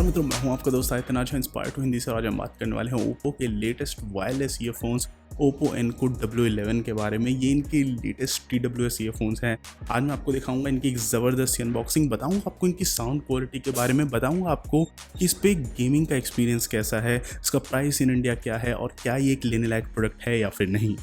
नमस्कार मित्रों, मैं हूं आपका दोस्त आयतन। आज इंस्पायर टू हिंदी से। आज हम बात करने वाले हैं ओप्पो के latest wireless earphones Oppo Enco W11 के बारे में। ये इनके लेटेस्ट TWS ईयरफोन्स हैं। आज मैं आपको दिखाऊंगा इनकी एक ज़बरदस्त अनबॉक्सिंग, बताऊंगा आपको इनकी साउंड क्वालिटी के बारे में, बताऊंगा आपको कि इस पर गेमिंग का एक्सपीरियंस कैसा है, इसका प्राइस इन इंडिया क्या है और क्या ये एक लेने लायक प्रोडक्ट है या फिर नहीं।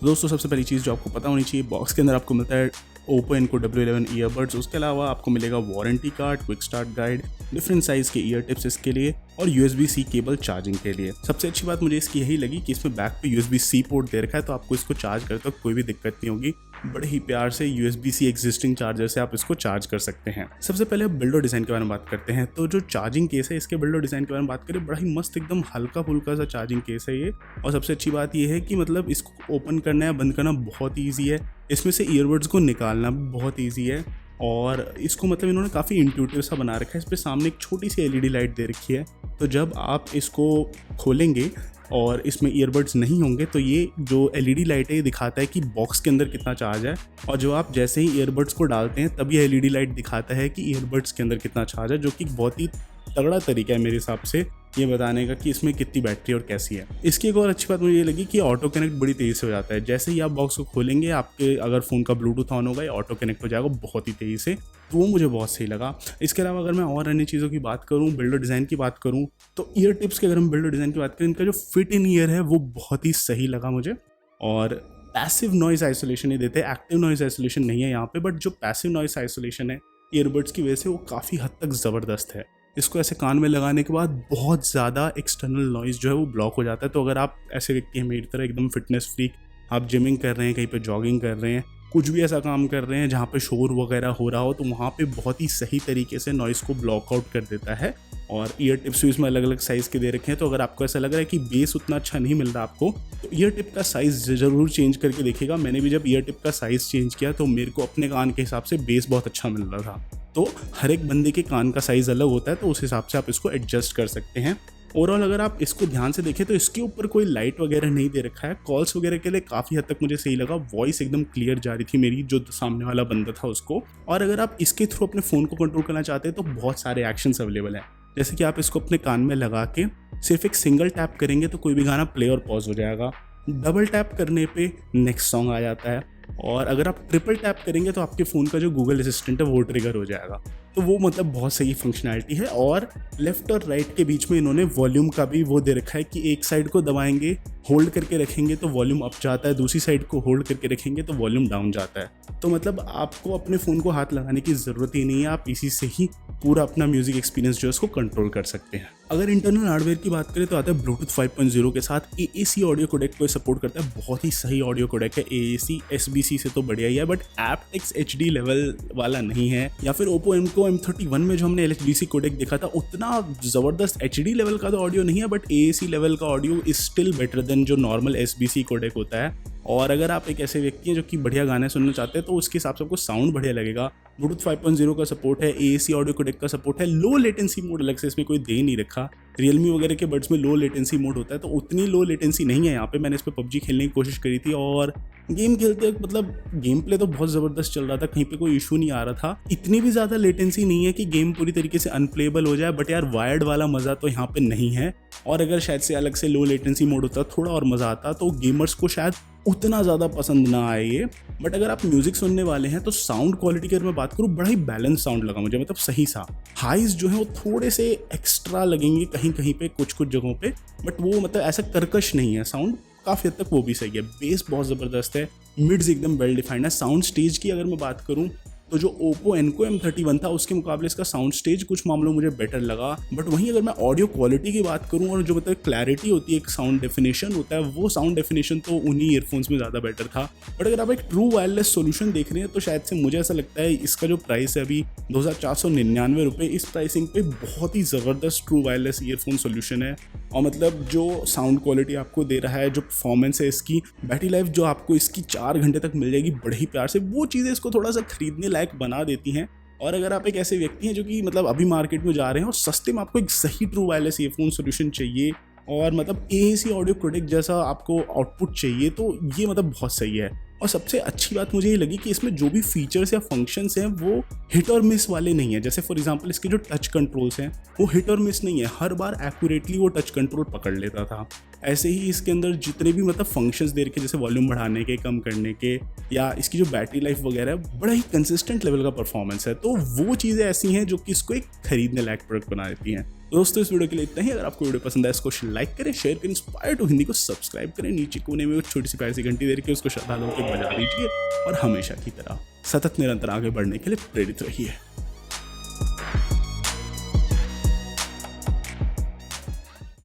दोस्तों, सबसे पहली चीज़ जो आपको पता होनी चाहिए, बॉक्स के अंदर आपको मिलता है ओप्पो एनको W11 ईयरबड्स। उसके अलावा आपको मिलेगा warranty card, quick start guide, different size के ईयर टिप्स इसके लिए और USB-C केबल चार्जिंग के लिए। सबसे अच्छी बात मुझे इसकी यही लगी कि इसमें बैक पे USB-C पोर्ट दे रखा है, तो आपको इसको चार्ज करते वक्त कोई भी दिक्कत नहीं होगी। बड़े ही प्यार से USB-C एग्जिस्टिंग चार्जर से आप इसको चार्ज कर सकते हैं। सबसे पहले बिल्ड और डिज़ाइन के बारे में बात करते हैं। तो जो चार्जिंग केस है, इसके बिल्ड और डिज़ाइन के बारे में बात करें, बड़ा ही मस्त, एकदम हल्का फुल्का सा चार्जिंग केस है ये। और सबसे अच्छी बात ये है कि मतलब इसको ओपन करना या बंद करना बहुत ईजी है। इसमें से ईयरबड्स को निकालना भी बहुत ईजी है और इसको मतलब इन्होंने काफ़ी इंट्यूटिव सा बना रखा है। इस पर सामने एक छोटी सी LED लाइट दे रखी है, तो जब आप इसको खोलेंगे और इसमें ईयरबड्स नहीं होंगे तो ये जो LED लाइट है ये दिखाता है कि बॉक्स के अंदर कितना चार्ज है। और जो आप जैसे ही ईयरबड्स को डालते हैं तब ये LED लाइट दिखाता है कि ईयरबड्स के अंदर कितना चार्ज है, जो कि बहुत ही तगड़ा तरीका है मेरे हिसाब से ये बताने का कि इसमें कितनी बैटरी और कैसी है। इसकी एक और अच्छी बात मुझे ये लगी कि ऑटो कनेक्ट बड़ी तेज़ी से हो जाता है। जैसे ही आप बॉक्स को खोलेंगे, आपके अगर फ़ोन का ब्लूटूथ ऑन होगा, ऑटो कनेक्ट हो जाएगा बहुत ही तेज़ी से, तो वो मुझे बहुत सही लगा। इसके अलावा अगर मैं और अन्य चीज़ों की बात करूँ, बिल्ड और डिज़ाइन की बात करूँ, तो ईयर टिप्स के अगर हम बिल्ड और डिज़ाइन की बात करें, इनका जो फिट इन ईयर है वो बहुत ही सही लगा मुझे। और पैसिव नॉइज़ आइसोलेशन ही देते हैं, एक्टिव नॉइज़ आइसोलेशन नहीं है यहाँ पे, बट जो पैसिव नॉइज़ आइसोलेशन है ईयरबड्स की वजह से वो काफ़ी हद तक ज़बरदस्त है। इसको ऐसे कान में लगाने के बाद बहुत ज़्यादा एक्सटर्नल नॉइज़ जो है वो ब्लॉक हो जाता है। तो अगर आप ऐसे व्यक्ति हैं मेरी तरह, एकदम फिटनेस फ्रीक, आप जिमिंग कर रहे हैं, कहीं पे जॉगिंग कर रहे हैं, कुछ भी ऐसा काम कर रहे हैं जहाँ पे शोर वगैरह हो रहा हो, तो वहाँ पे बहुत ही सही तरीके से नॉइज़ को ब्लॉक आउट कर देता है। और ईयर टिप्स भी इसमें अलग अलग साइज़ के दे रखे हैं, तो अगर आपको ऐसा लग रहा है कि बेस उतना अच्छा नहीं मिल रहा आपको, तो ईयर टिप का साइज़ ज़रूर चेंज करके देखिएगा। मैंने भी जब ईयर टिप का साइज़ चेंज किया तो मेरे को अपने कान के हिसाब से बेस बहुत अच्छा मिल रहा था। तो हर एक बंदे के कान का साइज़ अलग होता है, तो उस हिसाब से आप इसको एडजस्ट कर सकते हैं। ओवरऑल अगर आप इसको ध्यान से देखें तो इसके ऊपर कोई लाइट वगैरह नहीं दे रखा है। कॉल्स वगैरह के लिए काफ़ी हद तक मुझे सही लगा, वॉइस एकदम क्लियर जा रही थी मेरी, जो सामने वाला बंदा था उसको। और अगर आप इसके थ्रू अपने फ़ोन को कंट्रोल करना चाहते हैं तो बहुत सारे एक्शंस अवेलेबल हैं। जैसे कि आप इसको अपने कान में लगा के सिर्फ एक सिंगल टैप करेंगे तो कोई भी गाना प्ले और पॉज हो जाएगा। डबल टैप करने पे नेक्स्ट सॉन्ग आ जाता है, और अगर आप ट्रिपल टैप करेंगे तो आपके फ़ोन का जो गूगल असिस्टेंट है वो ट्रिगर हो जाएगा। तो वो मतलब बहुत सही फंक्शनैलिटी है। और लेफ़्ट और राइट के बीच में इन्होंने वॉल्यूम का भी वो दे रखा है कि एक साइड को दबाएंगे, होल्ड करके रखेंगे तो वॉल्यूम अप जाता है, दूसरी साइड को होल्ड करके रखेंगे तो वॉल्यूम डाउन जाता है। तो मतलब आपको अपने फ़ोन को हाथ लगाने की ज़रूरत ही नहीं है, आप इसी से ही पूरा अपना म्यूज़िक एक्सपीरियंस जो है उसको कंट्रोल कर सकते हैं। अगर इंटरनल हार्डवेयर की बात करें तो आता है ब्लूटूथ 5.0 के साथ AAC ऑडियो कोडेक को सपोर्ट करता है। बहुत ही सही ऑडियो कोडेक है। AAC SBC से तो बढ़िया ही है, बट एप्टेक्स HD लेवल वाला नहीं है। या फिर ओप्पो एनको M31 में जो हमने LHDC कोडेक देखा था, उतना ज़बरदस्त HD लेवल का तो ऑडियो नहीं है, बट AAC लेवल का audio is still better than जो नॉर्मल SBC कोडेक होता है। और अगर आप एक ऐसे व्यक्ति हैं जो कि बढ़िया गाने सुनना चाहते हैं तो उसके हिसाब से आपको साउंड बढ़िया लगेगा। ब्लूटूथ 5.0 का सपोर्ट है, AAC ऑडियो कोडेक का सपोर्ट है, लो लेटेंसी मोड अलग से इसमें कोई दे नहीं रखा। रियलमी वगैरह के बड्स में लो लेटेंसी मोड होता है, तो उतनी लो लेटेंसी नहीं है यहाँ पे। मैंने इस पर PUBG खेलने की कोशिश करी थी और गेम खेलते वक्त मतलब गेम प्ले तो बहुत ज़बरदस्त चल रहा था, कहीं पे कोई इशू नहीं आ रहा था। इतनी भी ज़्यादा लेटेंसी नहीं है कि गेम पूरी तरीके से अनप्लेबल हो जाए, बट यार वायर्ड वाला मज़ा तो यहाँ पे नहीं है। और अगर शायद से अलग से लो लेटेंसी मोड होता थोड़ा और मज़ा आता, तो गेमर्स को शायद उतना ज़्यादा पसंद ना आए ये। बट अगर आप म्यूज़िक सुनने वाले हैं तो साउंड क्वालिटी की अगर मैं बात करूँ, बड़ा ही बैलेंस साउंड लगा मुझे, मतलब सही सा। हाइज जो है वो थोड़े से एक्स्ट्रा लगेंगे कहीं कहीं पे, कुछ कुछ जगहों पे, बट वो मतलब ऐसा कर्कश नहीं है। साउंड काफ़ी हद तक वो भी सही है। बेस बहुत ज़बरदस्त है, मिड्स एकदम वेल डिफाइंड है। साउंड स्टेज की अगर मैं बात करूँ तो जो ओप्पो एनको M31 था उसके मुकाबले इसका साउंड स्टेज कुछ मामलों मुझे बेटर लगा। बट वहीं अगर मैं ऑडियो क्वालिटी की बात करूं और जो मतलब क्लैरिटी होती है, एक साउंड डेफिनेशन होता है, वो साउंड डेफिनेशन तो उन्हीं ईयरफोन्स में ज़्यादा बेटर था। बट अगर आप एक ट्रू वायरलेस सोल्यूशन देख रहे हैं तो शायद से मुझे ऐसा लगता है इसका जो प्राइस है अभी 2499 रुपये, इस प्राइसिंग पे बहुत ही ज़बरदस्त ट्रू वायरलेस ईयरफोन सोल्यूशन है। और मतलब जो साउंड क्वालिटी आपको दे रहा है, जो परफॉर्मेंस है इसकी, बैटरी लाइफ जो आपको इसकी 4 घंटे तक मिल जाएगी बड़े ही प्यार से, वो चीज़ें इसको थोड़ा सा खरीदने लायक बना देती हैं। और अगर आप एक ऐसे व्यक्ति हैं जो कि मतलब अभी मार्केट में जा रहे हैं और सस्ते में आपको एक सही ट्रू वायरलेस ईयरफोन सोल्यूशन चाहिए और मतलब AAC ऑडियो कोडेक जैसा आपको आउटपुट चाहिए, तो ये मतलब बहुत सही है। और सबसे अच्छी बात मुझे ये लगी कि इसमें जो भी फीचर्स या फंक्शंस हैं वो हिट और मिस वाले नहीं है। जैसे फॉर एग्जांपल इसके जो टच कंट्रोल्स हैं वो हिट और मिस नहीं है, हर बार एक्यूरेटली वो टच कंट्रोल पकड़ लेता था। ऐसे ही इसके अंदर जितने भी मतलब फंक्शंस दे रखे जैसे वॉल्यूम बढ़ाने के, कम करने के, या इसकी जो बैटरी लाइफ वगैरह है, बड़ा ही कंसिस्टेंट लेवल का परफॉर्मेंस है। तो वो चीज़ें ऐसी हैं जो कि इसको एक खरीदने लायक प्रोडक्ट बना देती हैं। दोस्तों इस वीडियो के लिए इतना ही। अगर आपको वीडियो पसंद आए इसको लाइक करें, शेयर करें, इंस्पायर टू हिंदी को सब्सक्राइब करें, नीचे कोने में वो छोटी सी प्यारी सी घंटी दे रखी है उसको श्रद्धालुओं के बजा दीजिए और हमेशा की तरह सतत निरंतर आगे बढ़ने के लिए प्रेरित रहिए।